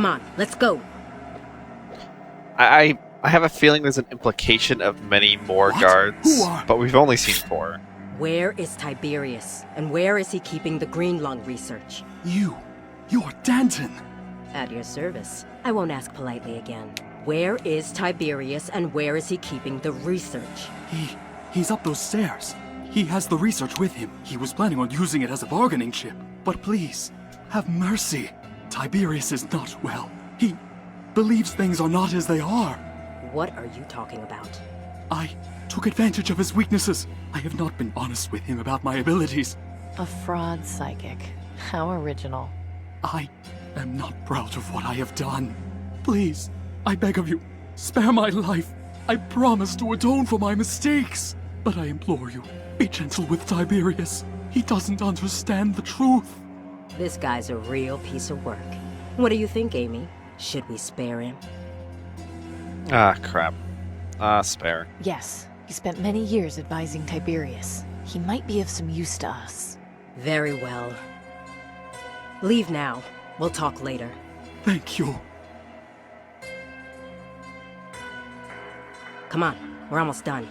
Come on, let's go. I have a feeling there's an implication of many more guards, but we've only seen 4. Where is Tiberius, and where is he keeping the green lung research? You're Danton. At your service. I won't ask politely again. Where is Tiberius, and where is he keeping the research? He's up those stairs. He has the research with him. He was planning on using it as a bargaining chip. But please, have mercy. Tiberius is not well. He believes things are not as they are. What are you talking about? I took advantage of his weaknesses. I have not been honest with him about my abilities. A fraud psychic. How original. I am not proud of what I have done. Please, I beg of you, spare my life. I promise to atone for my mistakes. But I implore you, be gentle with Tiberius. He doesn't understand the truth. This guy's a real piece of work. What do you think, Amy? Should we spare him? Ah, crap. Spare. Yes, he spent many years advising Tiberius. He might be of some use to us. Very well. Leave now. We'll talk later. Thank you. Come on, we're almost done.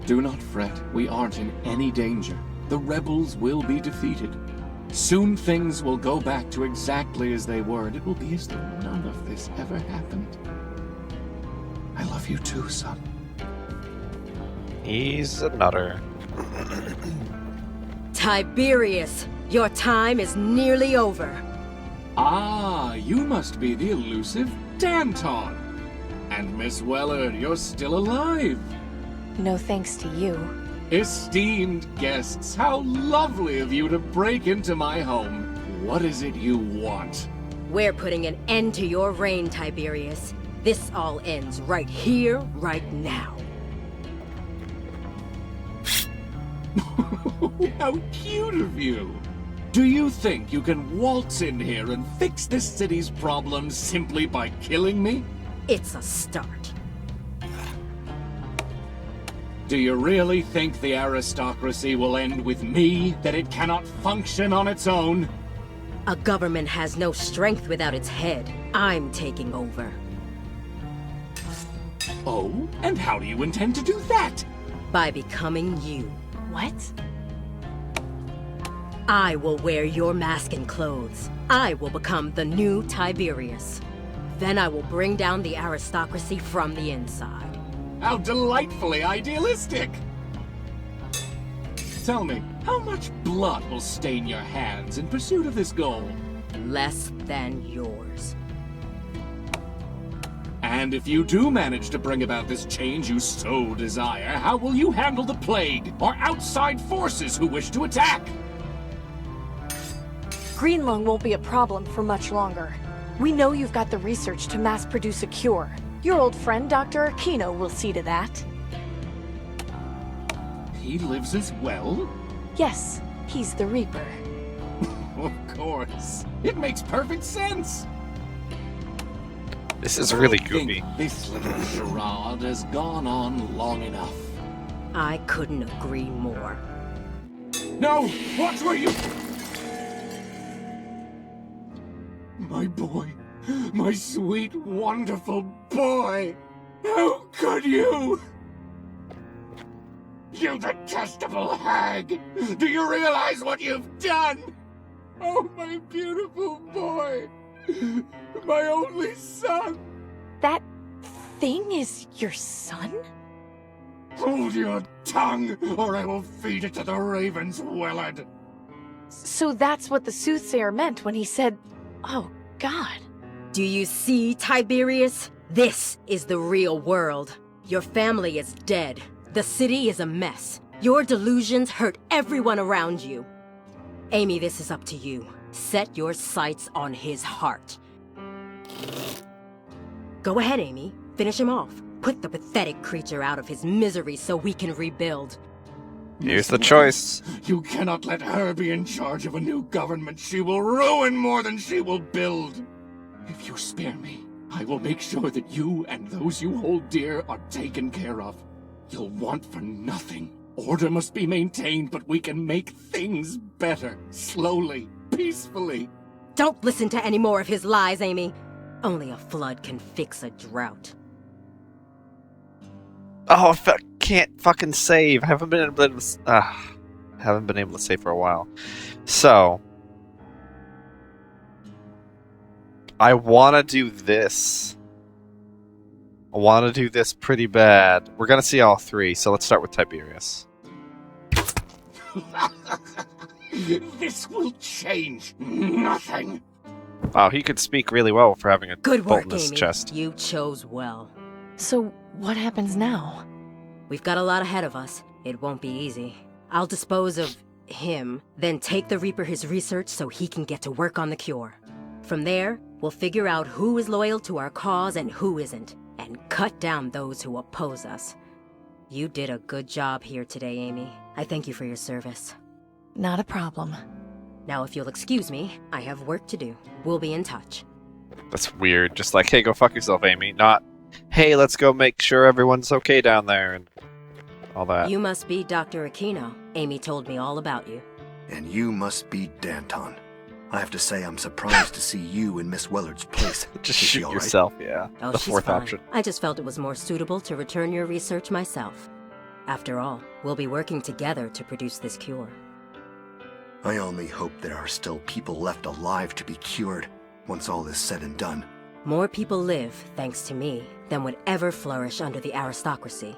Do not fret. We aren't in any danger. The rebels will be defeated. Soon things will go back to exactly as they were, and it will be as though none of this ever happened. I love you too, son. He's a nutter. Tiberius, your time is nearly over. Ah, you must be the elusive Danton. And Miss Weller, you're still alive. No thanks to you. Esteemed guests, how lovely of you to break into my home. What is it you want? We're putting an end to your reign, Tiberius. This all ends right here, right now. How cute of you! Do you think you can waltz in here and fix this city's problems simply by killing me? It's a start. Do you really think the aristocracy will end with me, that it cannot function on its own? A government has no strength without its head. I'm taking over. Oh? And how do you intend to do that? By becoming you. What? I will wear your mask and clothes. I will become the new Tiberius. Then I will bring down the aristocracy from the inside. How delightfully idealistic! Tell me, how much blood will stain your hands in pursuit of this goal? Less than yours. And if you do manage to bring about this change you so desire, how will you handle the plague, or outside forces who wish to attack? Green lung won't be a problem for much longer. We know you've got the research to mass-produce a cure. Your old friend, Dr. Aquino, will see to that. He lives as well? Yes, he's the Reaper. Of course. It makes perfect sense. This is really I goofy. think this little charade has gone on long enough. I couldn't agree more. No! What were you? My boy. My sweet, wonderful boy! How could you? You detestable hag! Do you realize what you've done? Oh, my beautiful boy! My only son! That thing is your son? Hold your tongue, or I will feed it to the ravens, Willard! So that's what the soothsayer meant when he said, "Oh, God." Do you see, Tiberius? This is the real world. Your family is dead. The city is a mess. Your delusions hurt everyone around you. Amy, this is up to you. Set your sights on his heart. Go ahead, Amy. Finish him off. Put the pathetic creature out of his misery so we can rebuild. Here's the choice. You cannot let her be in charge of a new government. She will ruin more than she will build. If you spare me, I will make sure that you and those you hold dear are taken care of. You'll want for nothing. Order must be maintained, but we can make things better. Slowly, peacefully. Don't listen to any more of his lies, Amy. Only a flood can fix a drought. Oh, can't fucking save. Haven't been able to save for a while. So, I want to do this. I want to do this pretty bad. We're gonna see all three, so let's start with Tiberius. This will change nothing. Wow, he could speak really well for having a Good bolt work, in his Amy. chest. You chose well. So, what happens now? We've got a lot ahead of us. It won't be easy. I'll dispose of him, then take the Reaper his research so he can get to work on the cure. From there, we'll figure out who is loyal to our cause and who isn't, and cut down those who oppose us. You did a good job here today, Amy. I thank you for your service. Not a problem. Now, if you'll excuse me, I have work to do. We'll be in touch. That's weird. Just like, hey, go fuck yourself, Amy. Not, hey, let's go make sure everyone's okay down there and all that. You must be Dr. Aquino. Amy told me all about you. And you must be Danton. I have to say I'm surprised to see you in Miss Willard's place. Just Is she shoot all right? yourself, yeah. Oh, The she's fourth fine. option. I just felt it was more suitable to return your research myself. After all, we'll be working together to produce this cure. I only hope there are still people left alive to be cured once all is said and done. More people live, thanks to me, than would ever flourish under the aristocracy.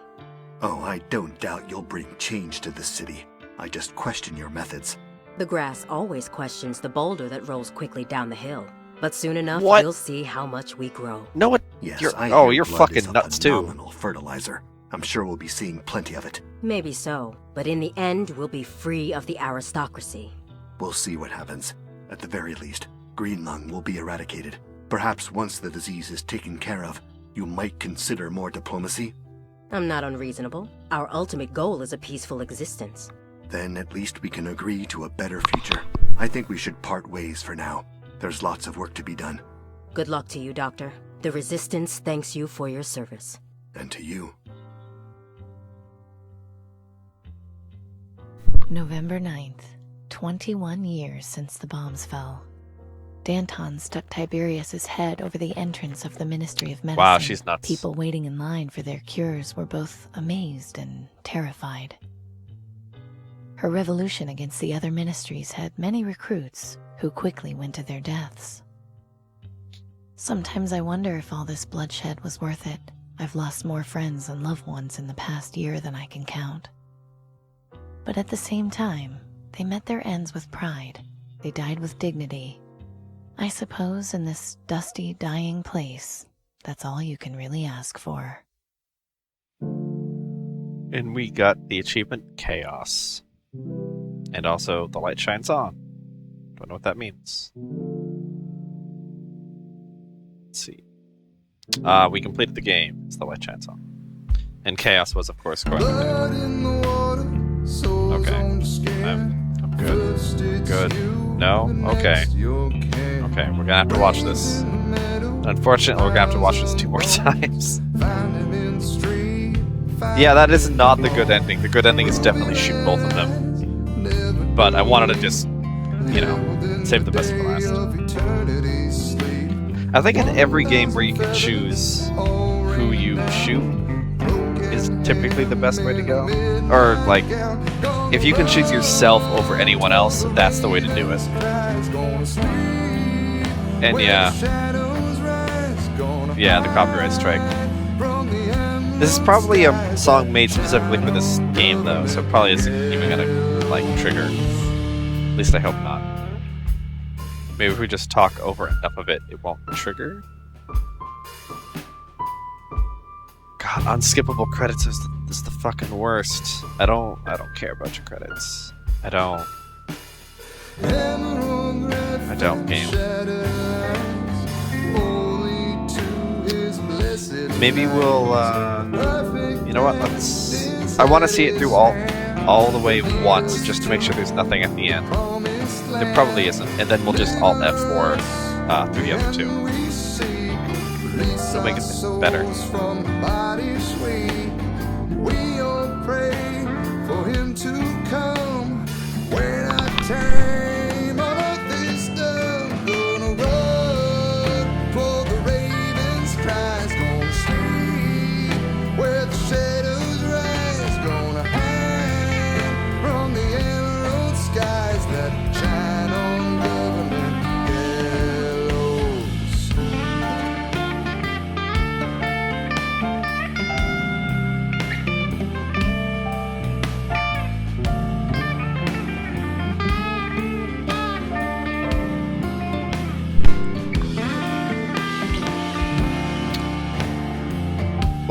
Oh, I don't doubt you'll bring change to the city. I just question your methods. The grass always questions the boulder that rolls quickly down the hill. But soon enough, What? you'll see how much we grow. No, what? Yes, You're, I oh, hear you're blood is fucking a nuts too. phenomenal fertilizer. I'm sure we'll be seeing plenty of it. Maybe so, but in the end, we'll be free of the aristocracy. We'll see what happens. At the very least, green lung will be eradicated. Perhaps once the disease is taken care of, you might consider more diplomacy? I'm not unreasonable. Our ultimate goal is a peaceful existence. Then at least we can agree to a better future. I think we should part ways for now. There's lots of work to be done. Good luck to you, Doctor. The Resistance thanks you for your service. And to you. November 9th, 21 years since the bombs fell. Danton stuck Tiberius's head over the entrance of the Ministry of Medicine. Wow, she's nuts. People waiting in line for their cures were both amazed and terrified. Her revolution against the other ministries had many recruits who quickly went to their deaths. Sometimes I wonder if all this bloodshed was worth it. I've lost more friends and loved ones in the past year than I can count. But at the same time, they met their ends with pride. They died with dignity. I suppose in this dusty, dying place, that's all you can really ask for. And we got the achievement Chaos. And also, the light shines on. Don't know what that means. Let's see. We completed the game. It's the light shines on. And Chaos was, of course, going to Okay. I'm good. Good. No? Okay. Okay, we're gonna have to watch this. Unfortunately, we're gonna have to watch this 2 more times. Yeah, that is not the good ending. The good ending is definitely shoot both of them. But I wanted to just, save the best for last. I think in every game where you can choose who you shoot is typically the best way to go. Or, like, if you can choose yourself over anyone else, that's the way to do it. And yeah, the copyright strike. This is probably a song made specifically for this game, though, so it probably isn't even gonna, like, trigger. At least I hope not. Maybe if we just talk over enough of it, it won't trigger. God, unskippable credits is the fucking worst. I don't care about your credits. I don't, game. Maybe we'll, you know what, I want to see it through all the way once, just to make sure there's nothing at the end. There probably isn't, and then we'll just Alt F4 through the other 2. It'll make it better.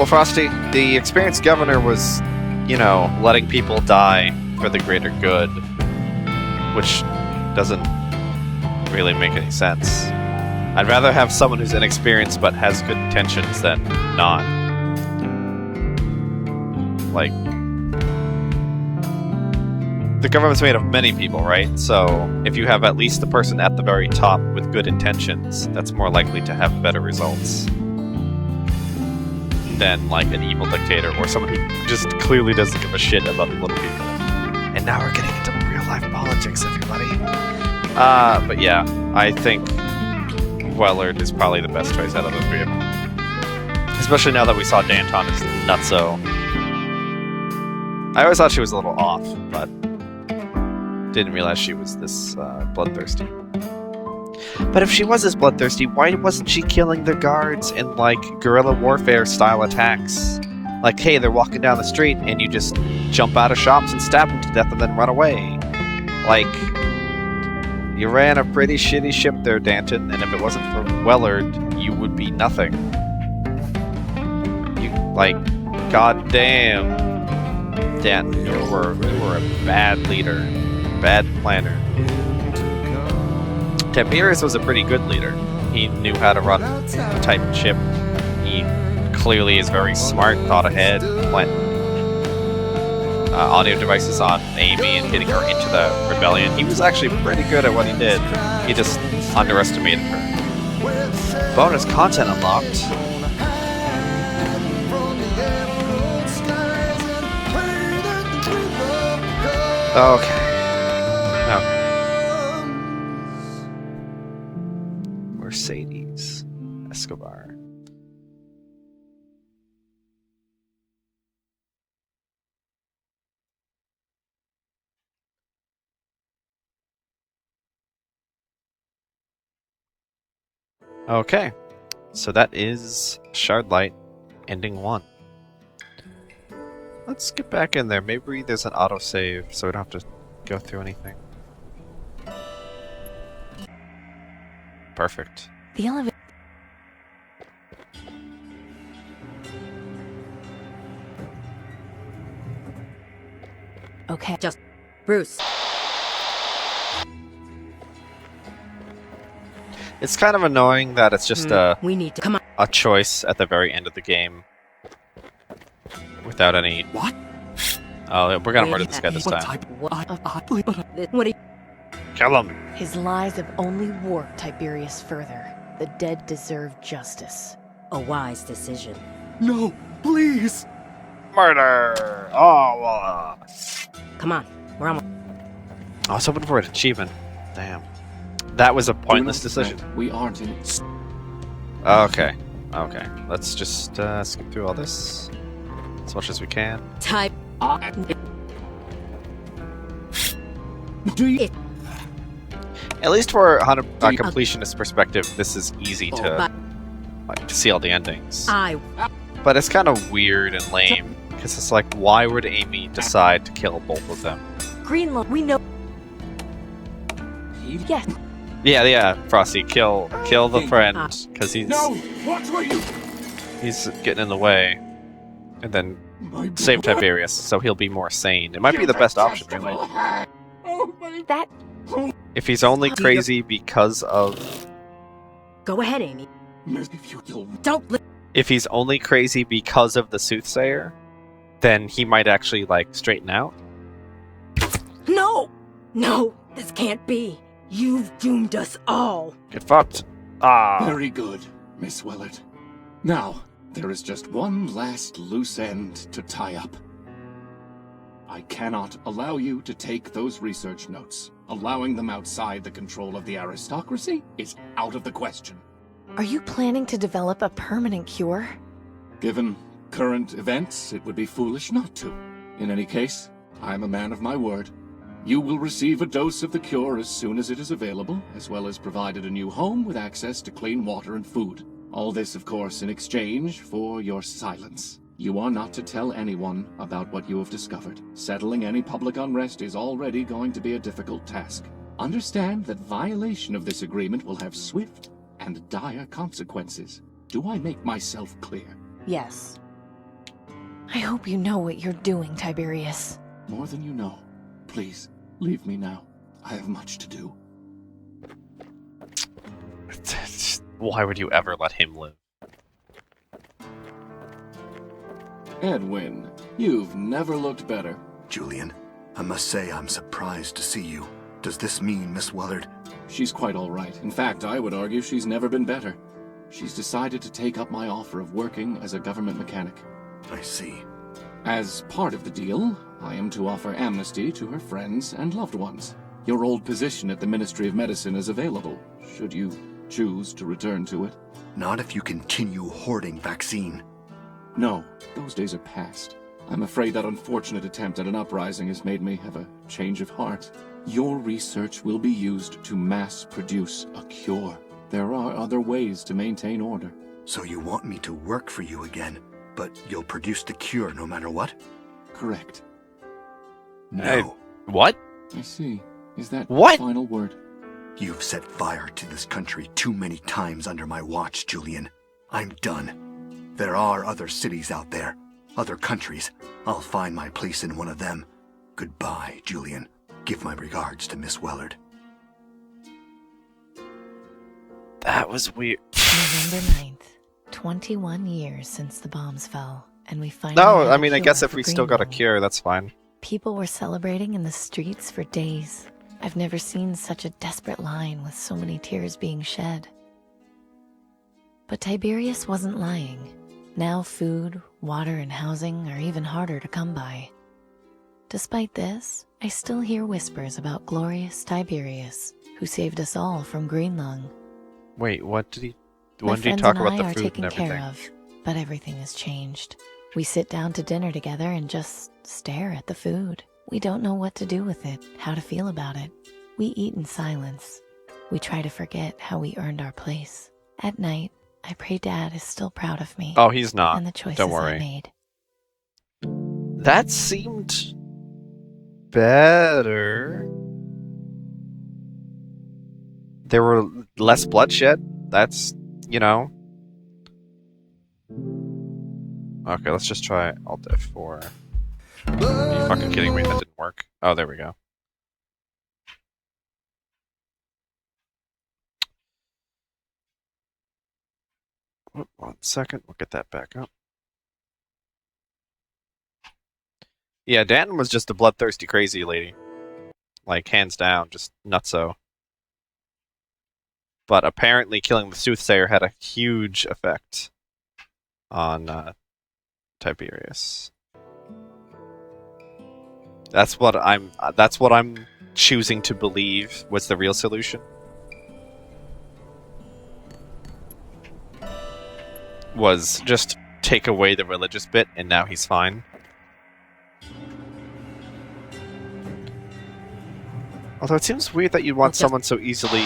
Well, Frosty, the experienced governor was, you know, letting people die for the greater good, which doesn't really make any sense. I'd rather have someone who's inexperienced but has good intentions than not. Like, the government's made of many people, right? So if you have at least the person at the very top with good intentions, that's more likely to have better results than like an evil dictator or someone who just clearly doesn't give a shit about the little people. And now we're getting into real life politics, everybody. But yeah, I think Wellard is probably the best choice out of the three of them. Especially now that we saw Danton as nutso. I always thought she was a little off, but didn't realize she was this bloodthirsty. But if she was this bloodthirsty, why wasn't she killing the guards in, like, guerrilla warfare style attacks? Like, hey, they're walking down the street and you just jump out of shops and stab them to death and then run away. Like, you ran a pretty shitty ship there, Danton, and if it wasn't for Wellard, you would be nothing. You, like, goddamn. Danton, you were a bad leader. Bad planner. Tiberius was a pretty good leader. He knew how to run a type ship. He clearly is very smart, thought ahead, plant audio devices on Amy and getting her into the rebellion. He was actually pretty good at what he did. He just underestimated her. Bonus content unlocked. Okay. Mercedes Escobar. Okay, so that is Shardlight ending 1. Let's get back in there. Maybe there's an autosave so we don't have to go through anything. Perfect. The elevator. Okay. Just Bruce. It's kind of annoying that it's just We need to come on. a choice at the very end of the game without any. What? Oh, we're gonna murder this guy this What time. type? What? I What do you... Kill him. His lies have only warped Tiberius further. The dead deserve justice. A wise decision. no, please. Murder. Oh. Come on, we're almost... I was hoping for an achievement. Damn. That was a pointless Do not decision. fret, we aren't in it. Okay. Okay. Let's just skip through all this as much as we can. Type... Do you? At least for a completionist perspective, this is easy to But to see all the endings. I... But it's kind of weird and lame because it's like, why would Amy decide to kill both of them? Greenland, we know. Yes. Yeah, Frosty, kill the friend because he's he's getting in the way, and then save Tiberius so he'll be more sane. It might be the best option, really. That. If he's only crazy because of Go ahead, Amy. Don't... if he's only crazy because of the soothsayer, then he might actually like straighten out. No! No, this can't be. You've doomed us all. Get fucked. Ah. Very good, Miss Willard. Now, there is just one last loose end to tie up. I cannot allow you to take those research notes. Allowing them outside the control of the aristocracy is out of the question. Are you planning to develop a permanent cure? Given current events, it would be foolish not to. In any case, I am a man of my word. You will receive a dose of the cure as soon as it is available, as well as provided a new home with access to clean water and food. All this, of course, in exchange for your silence. You are not to tell anyone about what you have discovered. Settling any public unrest is already going to be a difficult task. Understand that violation of this agreement will have swift and dire consequences. Do I make myself clear? Yes. I hope you know what you're doing, Tiberius. More than you know. Please, leave me now. I have much to do. Why would you ever let him live? Edwin, you've never looked better. Julian, I must say I'm surprised to see you. Does this mean Miss Wellard? She's quite all right. In fact, I would argue she's never been better. She's decided to take up my offer of working as a government mechanic. I see. As part of the deal, I am to offer amnesty to her friends and loved ones. Your old position at the Ministry of Medicine is available, should you choose to return to it. Not if you continue hoarding vaccine. No, those days are past. I'm afraid that unfortunate attempt at an uprising has made me have a change of heart. Your research will be used to mass produce a cure. There are other ways to maintain order. So you want me to work for you again, but you'll produce the cure no matter what? Correct. No. What? I see. Is that What? the final word? You've set fire to this country too many times under my watch, Julian. I'm done. There are other cities out there, other countries. I'll find my place in one of them. Goodbye, Julian. Give my regards to Miss Wellard. That was weird. November 9th. 21 years since the bombs fell, and we finally No, had I a mean, I cure guess if for we still got a Greenland. cure, that's fine. People were celebrating in the streets for days. I've never seen such a desperate line with so many tears being shed. But Tiberius wasn't lying. Now food, water, and housing are even harder to come by. Despite this, I still hear whispers about glorious Tiberius, who saved us all from Greenlung. Wait, what did he... My When did he friends talk and about I the are food taken and care everything? of, but everything has changed. We sit down to dinner together and just stare at the food. We don't know what to do with it, how to feel about it. We eat in silence. We try to forget how we earned our place. At night, I pray Dad is still proud of me Oh, he's not. and the choices Don't I worry. made. That seemed... better. There were less bloodshed. That's, you know... Okay, let's just try Alt F4. Are you fucking kidding me? That didn't work. Oh, there we go. Oh, 1 second, we'll get that back up. Yeah, Danton was just a bloodthirsty crazy lady. Like, hands down, just nutso. But apparently killing the Soothsayer had a huge effect on Tiberius. That's what I'm choosing to believe was the real solution. Was just take away the religious bit and now he's fine. Although it seems weird that you want someone so easily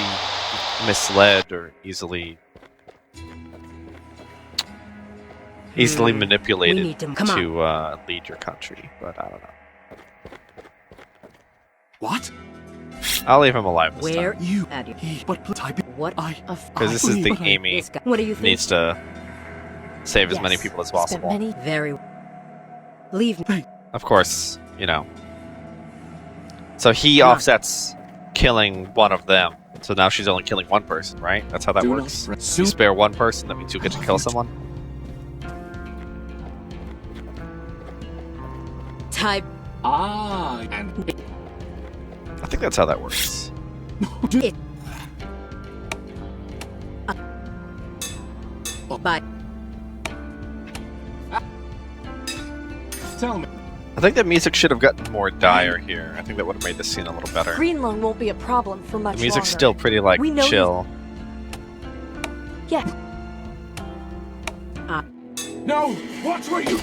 misled or easily manipulated need to- come on. lead your country, but I don't know. What? I'll leave him alive this Where time. You. at you? But Tiberius. What I. Because this is the but I- Amy This guy. What do you think? needs to save as many Yes, people as spent possible. many- Very. Leave me. Of course, you know. So he Come on. offsets killing one of them. So now she's only killing one person, right? That's how that Do works. not You spare one person, that means you get to kill someone. Type. and I think that's how that works. But tell me. I think the music should have gotten more dire here. I think that would have made this scene a little better. Greenlung won't be a problem for much The music's longer. still pretty, like, We know chill. Yeah. No! What were you?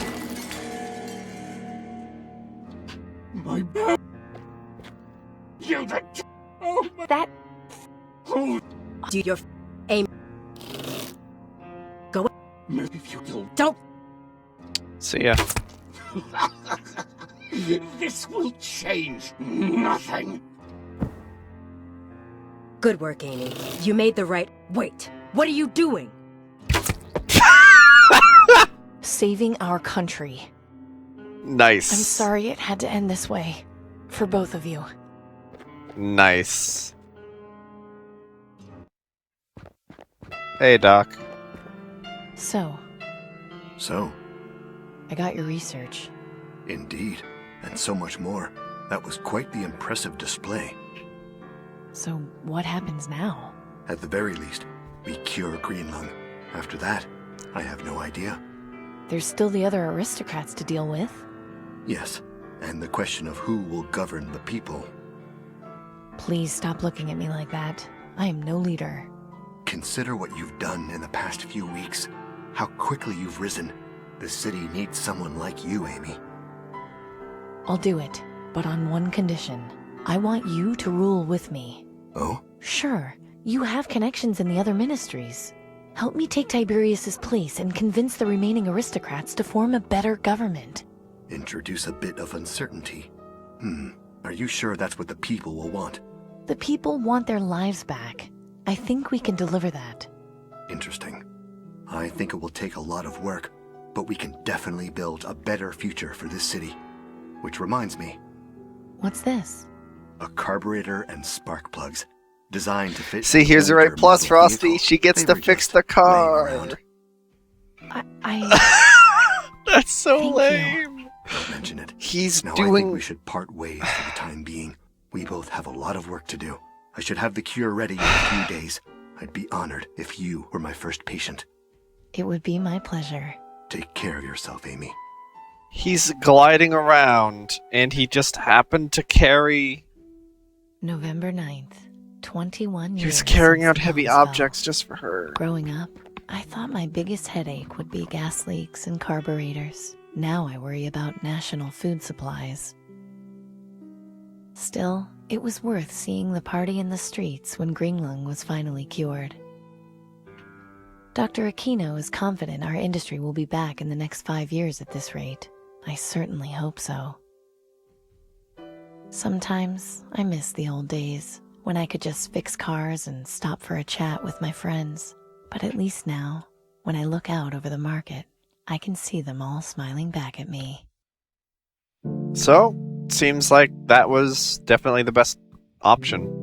My bad. You the. Oh my. That Oh, do your aim. maybe you'll. Don't. See ya. This will change nothing. Good work, Amy. You made the right. Wait. What are you doing? Saving our country. Nice. I'm sorry it had to end this way. For both of you. Nice. Hey, Doc. So, So, I got your research. indeed, and so much more. That was quite the impressive display. So, what happens now? At the very least, we cure Greenlung. After that, I have no idea. There's still the other aristocrats to deal with. Yes, and the question of who will govern the people. Please stop looking at me like that. I am no leader. Consider what you've done in the past few weeks. How quickly you've risen. The city needs someone like you, Amy. I'll do it, but on one condition. I want you to rule with me. Oh? Sure, you have connections in the other ministries. Help me take Tiberius's place and convince the remaining aristocrats to form a better government. Introduce a bit of uncertainty. Are you sure that's what the people will want? The people want their lives back. I think we can deliver that. Interesting. I think it will take a lot of work, but we can definitely build a better future for this city. Which reminds me, What's this? a carburetor and spark plugs, designed to fit... See, here's the older right plus, model Frosty. vehicle. She gets They to were fix just the laying car. around. That's so Thank you. lame. Don't mention it. He's Now I think doing... we should part ways for the time being. We both have a lot of work to do. I should have the cure ready in a few days. I'd be honored if you were my first patient. It would be my pleasure. Take care of yourself, Amy. He's gliding around, and he just happened to carry... November 9th, 21 years. He was carrying since out the heavy bombs fell. objects just for her. Growing up, I thought my biggest headache would be gas leaks and carburetors. Now I worry about national food supplies. Still, it was worth seeing the party in the streets when Greenlung was finally cured. Dr. Aquino is confident our industry will be back in the next 5 years at this rate. I certainly hope so. Sometimes I miss the old days when I could just fix cars and stop for a chat with my friends. But at least now, when I look out over the market, I can see them all smiling back at me. So, seems like that was definitely the best option.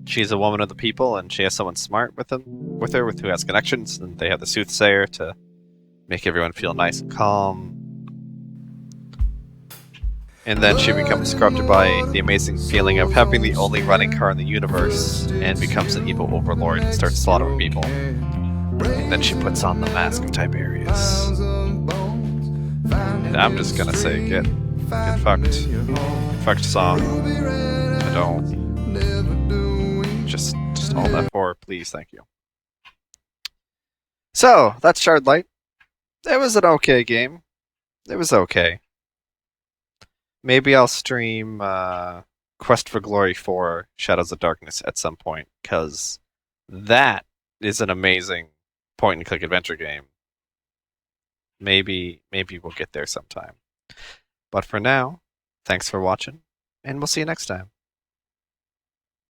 She's a woman of the people, and she has someone smart with her, who has connections, and they have the soothsayer to make everyone feel nice and calm. And then she becomes corrupted by the amazing feeling of having the only running car in the universe, and becomes an evil overlord and starts slaughtering people. And then she puts on the mask of Tiberius. And I'm just gonna say, get fucked. Fucked song. I don't. Just all that for, please, thank you. So, that's Shardlight. It was an okay game. It was okay. Maybe I'll stream Quest for Glory 4 Shadows of Darkness at some point, because that is an amazing point-and-click adventure game. Maybe we'll get there sometime. But for now, thanks for watching, and we'll see you next time.